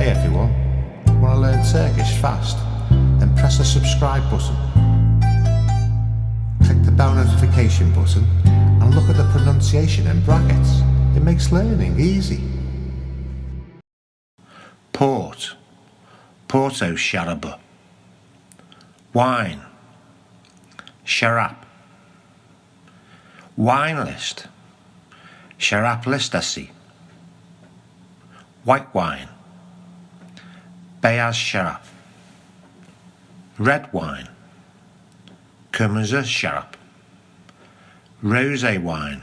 Hey everyone, want to learn Turkish fast? Then press the subscribe button. Click the bell notification button and look at the pronunciation in brackets. It makes learning easy. Port, Porto şarabı. Wine, şarap. Wine list, şarap listesi. White wine, beyaz şarap. Red wine, kırmızı şarap. Rosé wine,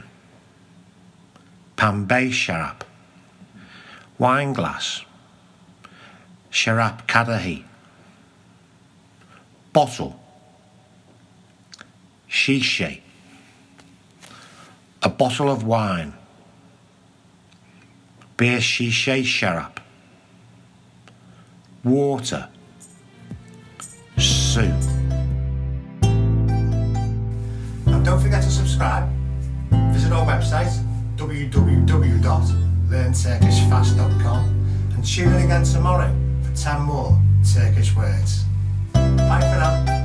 pembe şarap. Wine glass, şarap kadehi. Bottle, şişe. A bottle of wine. Bir şişe şarap. Water, su. Now don't forget to subscribe. Visit our website www.learnturkishfast.com and tune in again tomorrow for 10 more Turkish words. Bye for now.